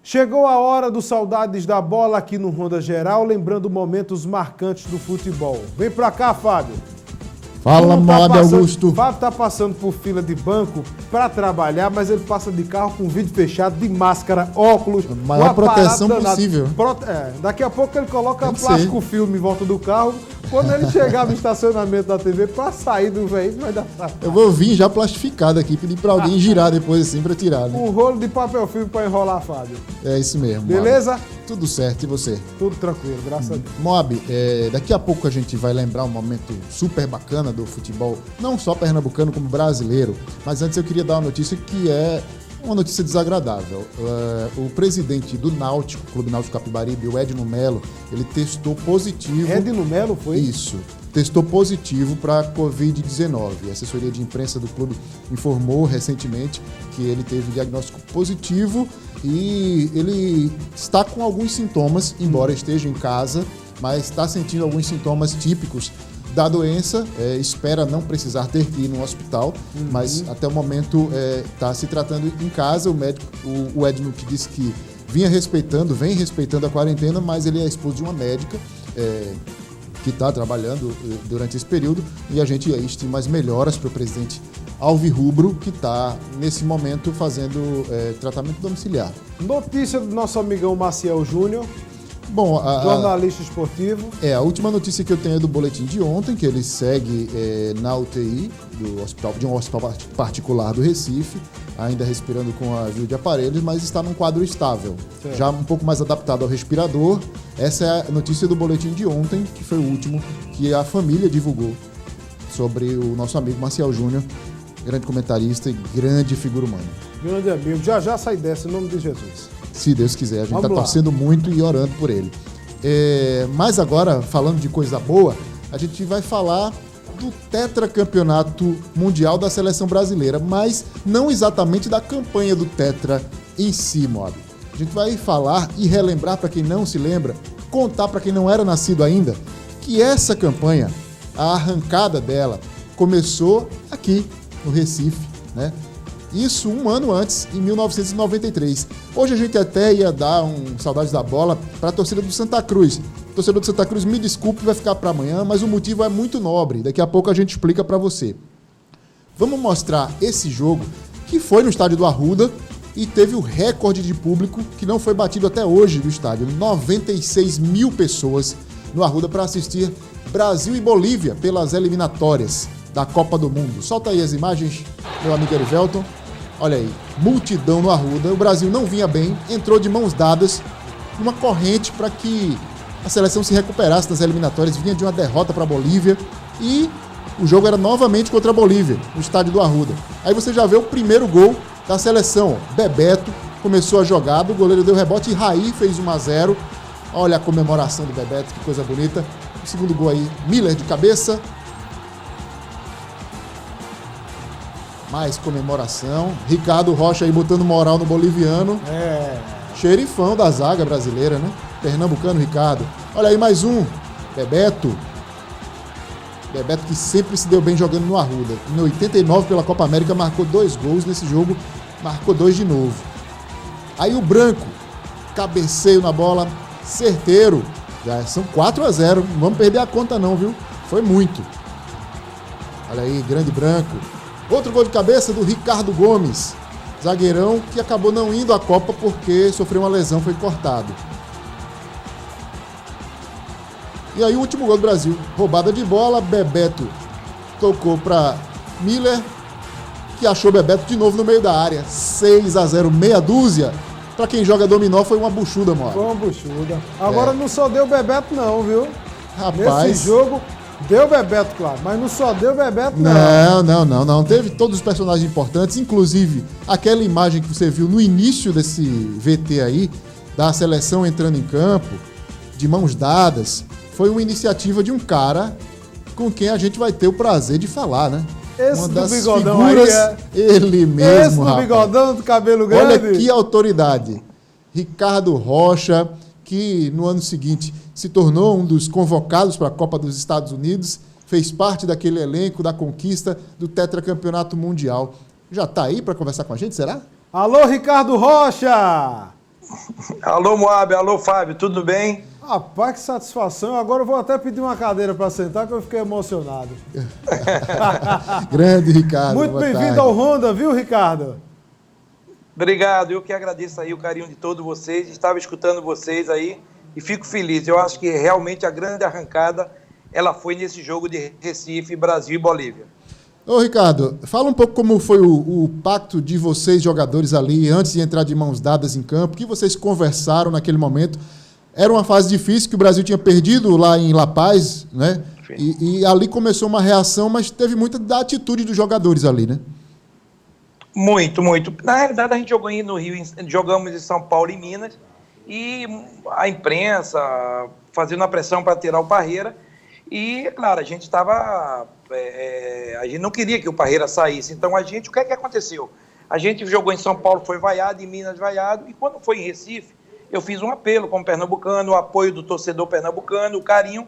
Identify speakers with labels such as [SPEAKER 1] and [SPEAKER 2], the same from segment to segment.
[SPEAKER 1] Chegou a hora dos Saudades da Bola aqui no Ronda Geral, lembrando momentos marcantes do futebol. Vem pra cá, Fábio.
[SPEAKER 2] Fala, Moab Augusto.
[SPEAKER 1] O Fábio tá passando por fila de banco para trabalhar, mas ele passa de carro com vidro fechado, de máscara, óculos.
[SPEAKER 2] A maior proteção possível.
[SPEAKER 1] Daqui a pouco ele coloca plástico filme em volta do carro. Quando ele chegar no estacionamento da TV, para sair do veículo, vai dar trabalho.
[SPEAKER 2] Eu vou vir já plastificado aqui, pedir para alguém girar depois assim para tirar, né?
[SPEAKER 1] Um rolo de papel filme para enrolar, Fábio.
[SPEAKER 2] É isso mesmo.
[SPEAKER 1] Beleza?
[SPEAKER 2] Moab. Tudo certo, e você?
[SPEAKER 1] Tudo tranquilo, graças a Deus.
[SPEAKER 2] Moab, daqui a pouco a gente vai lembrar um momento super bacana do futebol, não só pernambucano como brasileiro, mas antes eu queria dar uma notícia que é uma notícia desagradável. O presidente do Náutico, Clube Náutico Capibaribe, o Edno Melo, ele testou positivo.
[SPEAKER 1] Edno Melo foi?
[SPEAKER 2] Isso. Testou positivo para a Covid-19. A assessoria de imprensa do clube informou recentemente que ele teve diagnóstico positivo e ele está com alguns sintomas, embora esteja em casa, mas está sentindo alguns sintomas típicos da doença, espera não precisar ter que ir no hospital, mas até o momento está se tratando em casa. O médico, o Edno, que disse que vem respeitando a quarentena, mas ele é esposo de uma médica que está trabalhando durante esse período, e a gente estima as melhoras para o presidente Alvirrubro, que está nesse momento fazendo tratamento domiciliar. Notícia do nosso amigão Maciel Júnior. Bom, jornalista esportivo. A última notícia que eu tenho é do boletim de ontem, que ele segue na UTI de um hospital particular do Recife, ainda respirando com a ajuda de aparelhos, mas está num quadro estável, certo. Já um pouco mais adaptado ao respirador. Essa é a notícia do boletim de ontem, que foi o último que a família divulgou sobre o nosso amigo Maciel Júnior, grande comentarista e grande figura humana. Grande amigo. Já sai dessa, em nome de Jesus. Se Deus quiser, a gente está torcendo muito e orando por ele. Mas agora, falando de coisa boa, a gente vai falar do tetracampeonato mundial da seleção brasileira, mas não exatamente da campanha do tetra em si, Moab. A gente vai falar e relembrar para quem não se lembra, contar para quem não era nascido ainda, que essa campanha, a arrancada dela, começou aqui no Recife, né? Isso um ano antes, em 1993. Hoje a gente até ia dar saudades da bola para a torcida do Santa Cruz. O torcedor do Santa Cruz, me desculpe, vai ficar para amanhã, mas o motivo é muito nobre. Daqui a pouco a gente explica para você. Vamos mostrar esse jogo que foi no estádio do Arruda e teve o recorde de público que não foi batido até hoje do estádio. 96 mil pessoas no Arruda para assistir Brasil e Bolívia pelas eliminatórias da Copa do Mundo. Solta aí as imagens, meu amigo Erivelton. Olha aí, multidão no Arruda. O Brasil não vinha bem, entrou de mãos dadas numa corrente para que a seleção se recuperasse das eliminatórias. Vinha de uma derrota para a Bolívia e o jogo era novamente contra a Bolívia, no estádio do Arruda. Aí você já vê o primeiro gol da seleção. Bebeto começou a jogada, o goleiro deu rebote e Raí fez 1-0. Olha a comemoração do Bebeto, que coisa bonita. O segundo gol aí, Miller de cabeça. Mais comemoração. Ricardo Rocha aí botando moral no boliviano. Xerifão da zaga brasileira, né? Pernambucano Ricardo. Olha aí mais um. Bebeto. Bebeto que sempre se deu bem jogando no Arruda. Em 89 pela Copa América marcou 2 gols nesse jogo. Marcou 2 de novo. Aí o Branco. Cabeceio na bola. Certeiro. Já são 4-0. Não vamos perder a conta não, viu? Foi muito. Olha aí, grande Branco. Outro gol de cabeça do Ricardo Gomes, zagueirão que acabou não indo à Copa porque sofreu uma lesão, foi cortado. E aí o último gol do Brasil, roubada de bola, Bebeto tocou para Miller, que achou Bebeto de novo no meio da área. 6-0, meia dúzia. Para quem joga dominó foi uma buchuda, mano. Foi uma buchuda. Agora não só deu Bebeto não, viu? Rapaz. Nesse jogo... Deu Bebeto, claro, mas não só deu Bebeto, não. Não. Teve todos os personagens importantes, inclusive aquela imagem que você viu no início desse VT aí, da seleção entrando em campo, de mãos dadas, foi uma iniciativa de um cara com quem a gente vai ter o prazer de falar, né? Esse uma das do bigodão figuras, aí ele mesmo, esse do rapaz. Bigodão do cabelo grande. Olha que autoridade. Ricardo Rocha, que no ano seguinte se tornou um dos convocados para a Copa dos Estados Unidos, fez parte daquele elenco da conquista do tetracampeonato mundial. Já está aí para conversar com a gente, será? Alô, Ricardo Rocha!
[SPEAKER 3] Alô, Moab, alô, Fábio, tudo bem?
[SPEAKER 1] Rapaz, que satisfação. Agora eu vou até pedir uma cadeira para sentar, que eu fiquei emocionado.
[SPEAKER 2] Grande Ricardo.
[SPEAKER 1] Muito bem-vindo ao Honda, viu, Ricardo?
[SPEAKER 3] Obrigado, eu que agradeço aí o carinho de todos vocês. Estava escutando vocês aí e fico feliz. Eu acho que realmente a grande arrancada, ela foi nesse jogo de Recife, Brasil e Bolívia.
[SPEAKER 2] Ô, Ricardo, fala um pouco como foi o pacto de vocês, jogadores ali, antes de entrar de mãos dadas em campo, o que vocês conversaram naquele momento. Era uma fase difícil, que o Brasil tinha perdido lá em La Paz, né? E ali começou uma reação, mas teve muita da atitude dos jogadores ali, né?
[SPEAKER 3] Muito, muito. Na realidade, a gente jogou no Rio, jogamos em São Paulo e Minas, e a imprensa fazendo a pressão para tirar o Parreira. E, claro, a gente estava... a gente não queria que o Parreira saísse. Então, o que é que aconteceu? A gente jogou em São Paulo, foi vaiado, em Minas vaiado, e quando foi em Recife, eu fiz um apelo como pernambucano, o apoio do torcedor pernambucano, o carinho,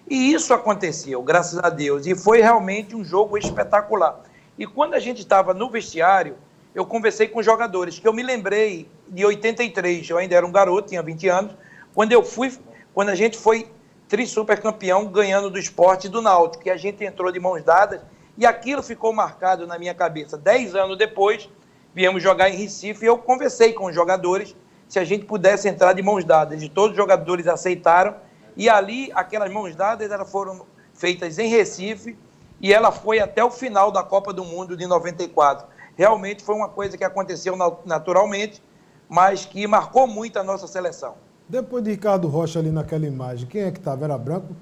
[SPEAKER 3] e isso aconteceu, graças a Deus. E foi realmente um jogo espetacular. E quando a gente estava no vestiário, eu conversei com os jogadores, que eu me lembrei de 83, eu ainda era um garoto, tinha 20 anos, quando a gente foi tri-supercampeão ganhando do Sport e do Náutico, que a gente entrou de mãos dadas, e aquilo ficou marcado na minha cabeça. 10 anos depois, viemos jogar em Recife, e eu conversei com os jogadores se a gente pudesse entrar de mãos dadas, e todos os jogadores aceitaram, e ali, aquelas mãos dadas, elas foram feitas em Recife, e ela foi até o final da Copa do Mundo de 94. Realmente foi uma coisa que aconteceu naturalmente, mas que marcou muito a nossa seleção.
[SPEAKER 1] Depois de Ricardo Rocha ali naquela imagem, quem é que estava? Era Branco?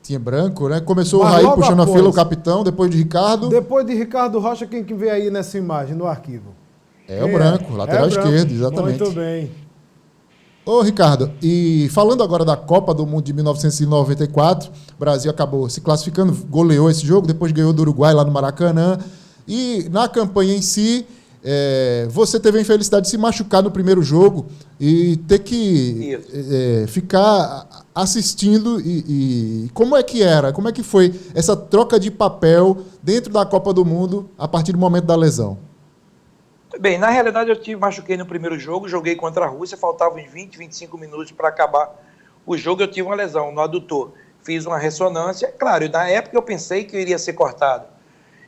[SPEAKER 2] Tinha Branco, né? Começou
[SPEAKER 1] Mas
[SPEAKER 2] o Raí
[SPEAKER 1] logo
[SPEAKER 2] puxando
[SPEAKER 1] após,
[SPEAKER 2] a fila, o capitão, depois de Ricardo.
[SPEAKER 1] Depois de Ricardo Rocha, quem que vê aí nessa imagem, no arquivo?
[SPEAKER 2] É o Branco, lateral esquerdo, exatamente.
[SPEAKER 1] Muito bem.
[SPEAKER 2] Ô, Ricardo, e falando agora da Copa do Mundo de 1994, o Brasil acabou se classificando, goleou esse jogo, depois ganhou do Uruguai lá no Maracanã. E na campanha em si, você teve a infelicidade de se machucar no primeiro jogo e ter que ficar assistindo. E como é que era? Como é que foi essa troca de papel dentro da Copa do Mundo a partir do momento da lesão?
[SPEAKER 3] Bem, na realidade eu machuquei no primeiro jogo, joguei contra a Rússia, faltavam uns 20, 25 minutos para acabar o jogo, eu tive uma lesão no adutor. Fiz uma ressonância, claro, na época eu pensei que eu iria ser cortado.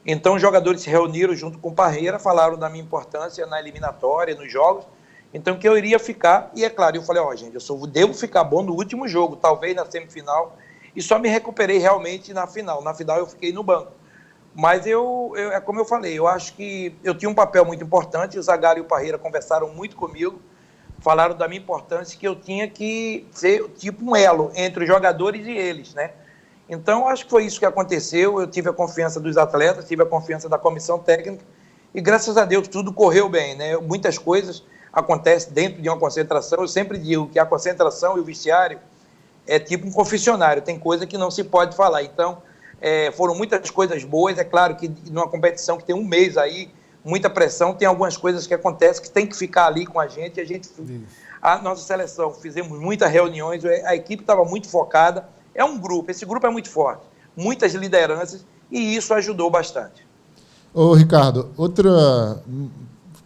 [SPEAKER 3] Então os jogadores se reuniram junto com o Parreira, falaram da minha importância na eliminatória, nos jogos, então que eu iria ficar, e é claro, eu falei, gente, devo ficar bom no último jogo, talvez na semifinal, e só me recuperei realmente na final. Na final eu fiquei no banco. Mas como eu falei, eu acho que eu tinha um papel muito importante, o Zagallo e o Parreira conversaram muito comigo, falaram da minha importância, que eu tinha que ser tipo um elo entre os jogadores e eles, né? Então, acho que foi isso que aconteceu, eu tive a confiança dos atletas, tive a confiança da comissão técnica, e graças a Deus tudo correu bem, né? Muitas coisas acontecem dentro de uma concentração, eu sempre digo que a concentração e o vestiário é tipo um confessionário, tem coisa que não se pode falar, então... foram muitas coisas boas, é claro que numa competição que tem um mês aí, muita pressão, tem algumas coisas que acontecem que tem que ficar ali com a gente, a nossa seleção, fizemos muitas reuniões, a equipe estava muito focada, é um grupo, esse grupo é muito forte, muitas lideranças, e isso ajudou bastante.
[SPEAKER 2] Ô, Ricardo, outra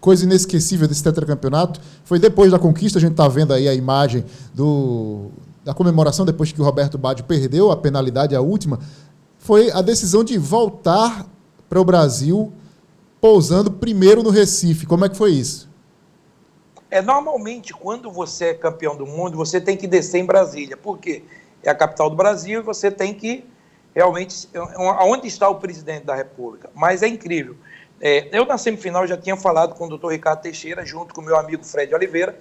[SPEAKER 2] coisa inesquecível desse tetracampeonato foi depois da conquista, a gente está vendo aí a imagem da comemoração, depois que o Roberto Baggio perdeu a penalidade, a última, foi a decisão de voltar para o Brasil pousando primeiro no Recife. Como é que foi isso?
[SPEAKER 3] Normalmente, quando você é campeão do mundo, você tem que descer em Brasília. Por quê? É a capital do Brasil e você tem que realmente... Onde está o presidente da República? Mas é incrível. Eu, na semifinal, já tinha falado com o doutor Ricardo Teixeira, junto com o meu amigo Fred Oliveira,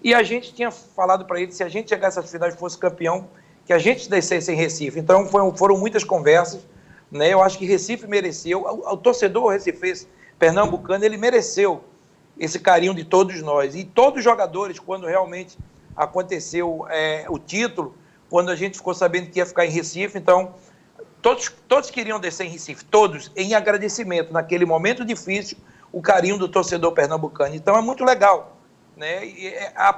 [SPEAKER 3] e a gente tinha falado para ele, se a gente chegasse às finais e fosse campeão, que a gente descesse em Recife. Então, foram muitas conversas, né? Eu acho que Recife mereceu, o torcedor recifense pernambucano, ele mereceu esse carinho de todos nós. E todos os jogadores, quando realmente aconteceu o título, quando a gente ficou sabendo que ia ficar em Recife, então, todos queriam descer em Recife, todos, em agradecimento, naquele momento difícil, o carinho do torcedor pernambucano. Então, é muito legal, né? E o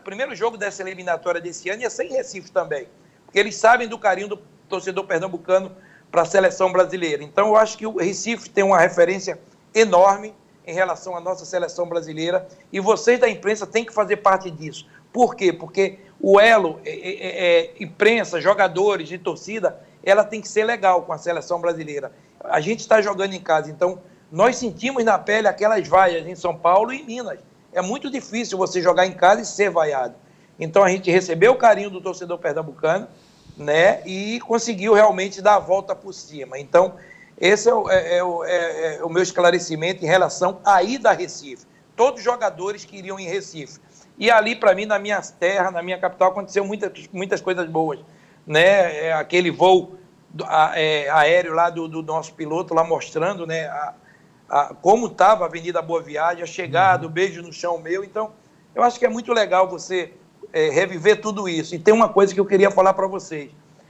[SPEAKER 3] primeiro jogo dessa eliminatória desse ano ia ser em Recife também, porque eles sabem do carinho do torcedor pernambucano para a seleção brasileira. Então, eu acho que o Recife tem uma referência enorme, em relação à nossa seleção brasileira, e vocês da imprensa têm que fazer parte disso. Por quê? Porque o elo, imprensa, jogadores e torcida, ela tem que ser legal com a seleção brasileira. A gente está jogando em casa, então nós sentimos na pele aquelas vaias em São Paulo e em Minas. É muito difícil você jogar em casa e ser vaiado. Então a gente recebeu o carinho do torcedor pernambucano, né, e conseguiu realmente dar a volta por cima. Então, esse é o meu esclarecimento em relação à ida a Recife. Todos os jogadores que iriam em Recife. E ali, para mim, na minha terra, na minha capital, aconteceu muitas coisas boas. Né? Aquele voo aéreo lá do nosso piloto, lá mostrando, né, como estava a Avenida Boa Viagem, a chegada, o beijo no chão meu. Então, eu acho que é muito legal você reviver tudo isso. E tem uma coisa que eu queria falar para vocês.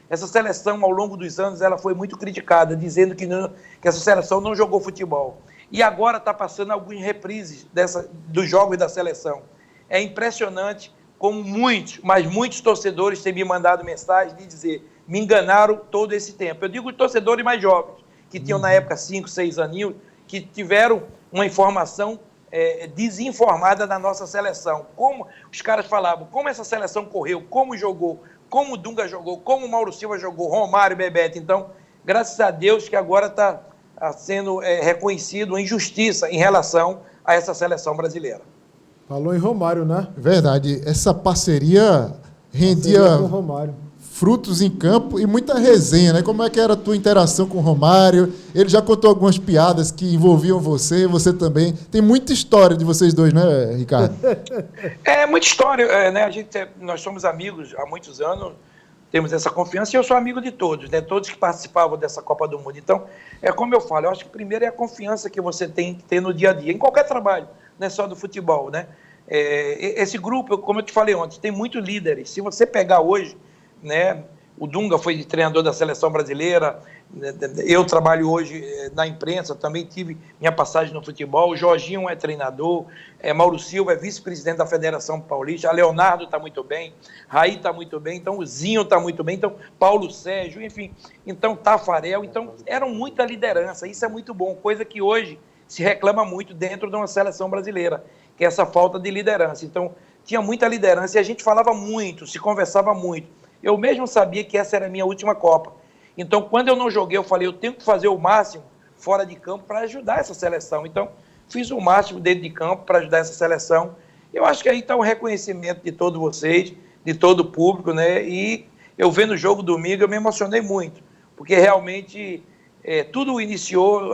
[SPEAKER 3] Essa seleção, ao longo dos anos, ela foi muito criticada, dizendo que essa seleção não jogou futebol. E agora está passando alguns reprises dos jogos da seleção. É impressionante como muitos torcedores têm me mandado mensagem de dizer, me enganaram todo esse tempo. Eu digo os torcedores mais jovens, que tinham na época 5, 6 aninhos, que tiveram uma informação desinformada da nossa seleção. Como os caras falavam, como essa seleção correu, como jogou, como o Dunga jogou, como o Mauro Silva jogou, Romário, Bebeto. Então, graças a Deus que agora está sendo reconhecido em justiça em relação a essa seleção brasileira.
[SPEAKER 1] Falou em Romário, né?
[SPEAKER 2] Verdade. Essa parceria rendia
[SPEAKER 1] com Romário.
[SPEAKER 2] Frutos em campo e muita resenha, né? Como é que era a tua interação com o Romário? Ele já contou algumas piadas que envolviam você também. Tem muita história de vocês dois, né, Ricardo?
[SPEAKER 3] Muita história, né? Nós somos amigos há muitos anos, temos essa confiança e eu sou amigo de todos, né? Todos que participavam dessa Copa do Mundo. Então, como eu falo, eu acho que primeiro é a confiança que você tem que ter no dia a dia, em qualquer trabalho, não é só do futebol, né? Esse grupo, como eu te falei ontem, tem muitos líderes. Se você pegar hoje, né, o Dunga foi treinador da seleção brasileira, eu trabalho hoje na imprensa, também tive minha passagem no futebol, o Jorginho é treinador, Mauro Silva é vice-presidente da Federação Paulista, a Leonardo está muito bem, Raí está muito bem, então o Zinho está muito bem, então Paulo Sérgio, enfim, então Tafarel, então eram muita liderança, isso é muito bom, coisa que hoje se reclama muito dentro de uma seleção brasileira, que é essa falta de liderança. Então tinha muita liderança e a gente falava muito, se conversava muito. Eu mesmo sabia que essa era a minha última Copa. Então, quando eu não joguei, eu falei, eu tenho que fazer o máximo fora de campo para ajudar essa seleção. Então, fiz o máximo dentro de campo para ajudar essa seleção. Eu acho que aí está um reconhecimento de todos vocês, de todo o público, né? E eu vendo o jogo domingo, eu me emocionei muito, porque realmente tudo iniciou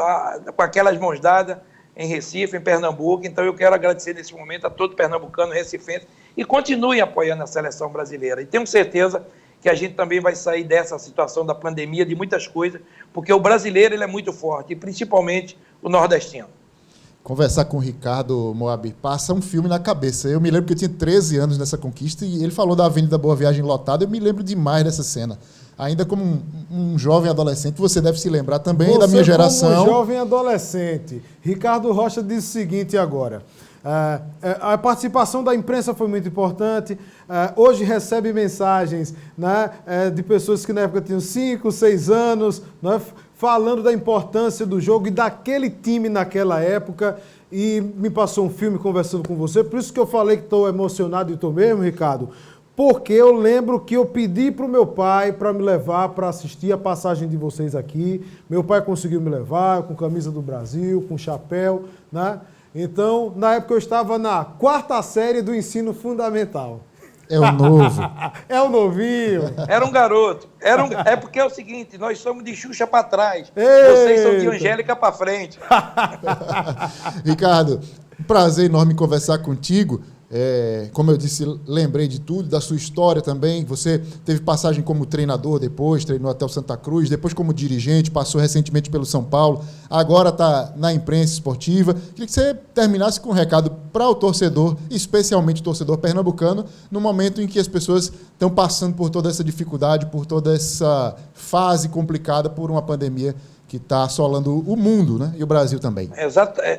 [SPEAKER 3] com aquelas mãos dadas em Recife, em Pernambuco. Então, eu quero agradecer nesse momento a todo pernambucano, recifense, e continuem apoiando a seleção brasileira. E tenho certeza que a gente também vai sair dessa situação da pandemia, de muitas coisas, porque o brasileiro ele é muito forte, e principalmente o nordestino.
[SPEAKER 2] Conversar com o Ricardo Moabi passa um filme na cabeça. Eu me lembro que eu tinha 13 anos nessa conquista e ele falou da Avenida Boa Viagem lotada. Eu me lembro demais dessa cena. Ainda como um jovem adolescente, você deve se lembrar também da minha geração.
[SPEAKER 1] Como um jovem adolescente. Ricardo Rocha diz o seguinte agora. A participação da imprensa foi muito importante. Hoje recebe mensagens, né, de pessoas que na época tinham 5, 6 anos, né, falando da importância do jogo e daquele time naquela época. E me passou um filme conversando com você. Por isso que eu falei que estou emocionado e estou mesmo, Ricardo. Porque eu lembro que eu pedi para o meu pai para me levar para assistir a passagem de vocês aqui. Meu pai conseguiu me levar com camisa do Brasil, com chapéu, né? Então, na época eu estava na 4ª série do ensino fundamental.
[SPEAKER 2] É o novo.
[SPEAKER 1] É o novinho.
[SPEAKER 3] Era um garoto. É porque é o seguinte, nós somos de Xuxa para trás.
[SPEAKER 1] Eita.
[SPEAKER 3] Vocês são de Angélica para frente.
[SPEAKER 2] Ricardo, um prazer enorme conversar contigo. Como eu disse, lembrei de tudo, da sua história também. Você teve passagem como treinador depois, treinou até o Santa Cruz, depois como dirigente, passou recentemente pelo São Paulo, agora está na imprensa esportiva. Queria que você terminasse com um recado para o torcedor, especialmente o torcedor pernambucano, no momento em que as pessoas estão passando por toda essa dificuldade, por toda essa fase complicada por uma pandemia que está assolando o mundo, né? E o Brasil também.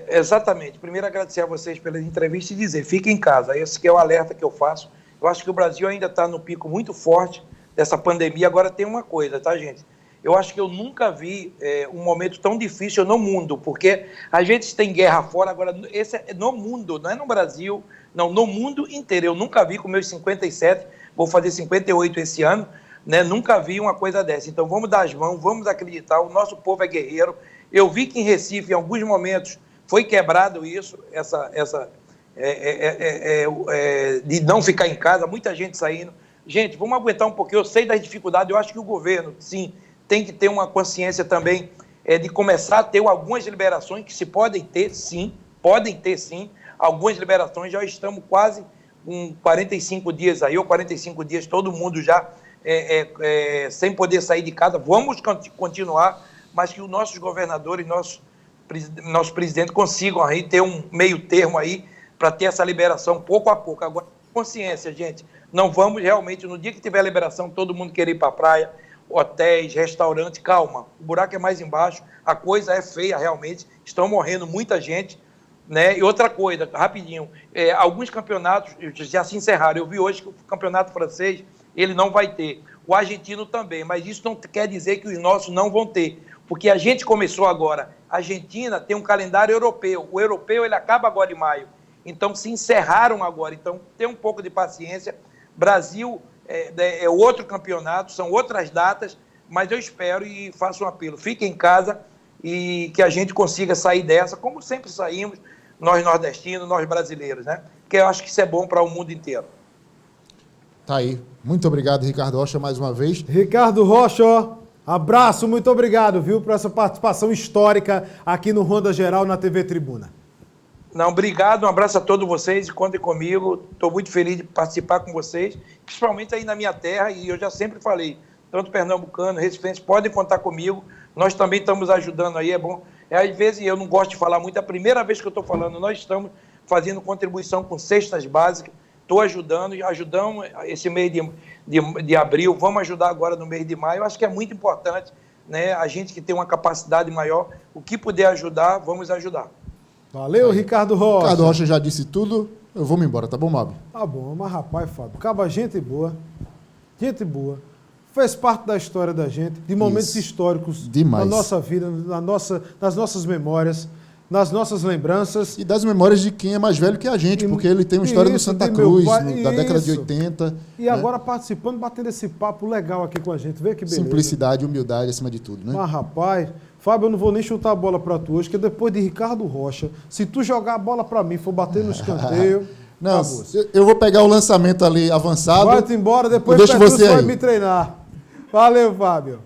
[SPEAKER 3] Exatamente. Primeiro, agradecer a vocês pela entrevista e dizer, fiquem em casa. Esse que é o alerta que eu faço. Eu acho que o Brasil ainda está no pico muito forte dessa pandemia. Agora tem uma coisa, tá, gente? eu acho que eu nunca vi um momento tão difícil no mundo, porque às vezes tem guerra fora, agora esse é no mundo, não é no Brasil, não, no mundo inteiro. Eu nunca vi com meus 57, vou fazer 58 esse ano, né? Nunca vi uma coisa dessa. Então vamos dar as mãos, vamos acreditar, o nosso povo é guerreiro. Eu vi que em Recife, em alguns momentos, foi quebrado isso, de não ficar em casa, muita gente saindo. Gente, vamos aguentar um pouquinho, eu sei das dificuldades, eu acho que o governo, sim, tem que ter uma consciência também de começar a ter algumas liberações que se podem ter, sim, algumas liberações, já estamos quase com 45 dias aí, ou 45 dias, todo mundo já sem poder sair de casa, vamos continuar, mas que os nossos governadores, nosso presidente consigam aí ter um meio termo aí, para ter essa liberação pouco a pouco. Agora, consciência, gente, não vamos realmente, no dia que tiver liberação, todo mundo querer ir para a praia, hotéis, restaurantes, calma, o buraco é mais embaixo, a coisa é feia realmente, estão morrendo muita gente, né? E outra coisa, rapidinho, alguns campeonatos já se encerraram, eu vi hoje que o campeonato francês, ele não vai ter, o argentino também, mas isso não quer dizer que os nossos não vão ter, porque a gente começou agora, a Argentina tem um calendário europeu, o europeu ele acaba agora em maio, então se encerraram agora, então tem um pouco de paciência, Brasil é outro campeonato, são outras datas, mas eu espero e faço um apelo, fiquem em casa e que a gente consiga sair dessa, como sempre saímos, nós nordestinos, nós brasileiros, né? Porque eu acho que isso é bom para o mundo inteiro.
[SPEAKER 2] Tá aí. Muito obrigado, Ricardo Rocha, mais uma vez.
[SPEAKER 1] Ricardo Rocha, ó, abraço, muito obrigado, viu, por essa participação histórica aqui no Ronda Geral na TV Tribuna.
[SPEAKER 3] Não, obrigado, um abraço a todos vocês e contem comigo. Estou muito feliz de participar com vocês, principalmente aí na minha terra, e eu já sempre falei, tanto pernambucano, recifense, podem contar comigo. Nós também estamos ajudando aí, é bom. Às vezes eu não gosto de falar muito, é a primeira vez que eu estou falando, nós estamos fazendo contribuição com cestas básicas, estou ajudamos esse mês de abril, vamos ajudar agora no mês de maio. Eu acho que é muito importante, né, a gente que tem uma capacidade maior, o que puder ajudar, vamos ajudar.
[SPEAKER 1] Valeu, Ricardo Rocha.
[SPEAKER 2] Ricardo Rocha já disse tudo, eu vou me embora, tá bom, Mab?
[SPEAKER 1] Tá bom, mas rapaz, Fábio, acaba gente boa, fez parte da história da gente, de momentos históricos
[SPEAKER 2] demais
[SPEAKER 1] na nossa vida, nas nossas memórias, nas nossas lembranças.
[SPEAKER 2] E das memórias de quem é mais velho que a gente, porque ele tem uma história no Santa Cruz, da década de 80.
[SPEAKER 1] E agora participando, batendo esse papo legal aqui com a gente. Vê que beleza.
[SPEAKER 2] Simplicidade, humildade acima de tudo, né?
[SPEAKER 1] Mas rapaz, Fábio, eu não vou nem chutar a bola pra tu hoje, porque depois de Ricardo Rocha, se tu jogar a bola pra mim, for bater no escanteio...
[SPEAKER 2] Não, eu vou pegar o lançamento ali avançado.
[SPEAKER 1] Vai-te embora, depois
[SPEAKER 2] deixa você
[SPEAKER 1] vai me treinar. Valeu, Fábio.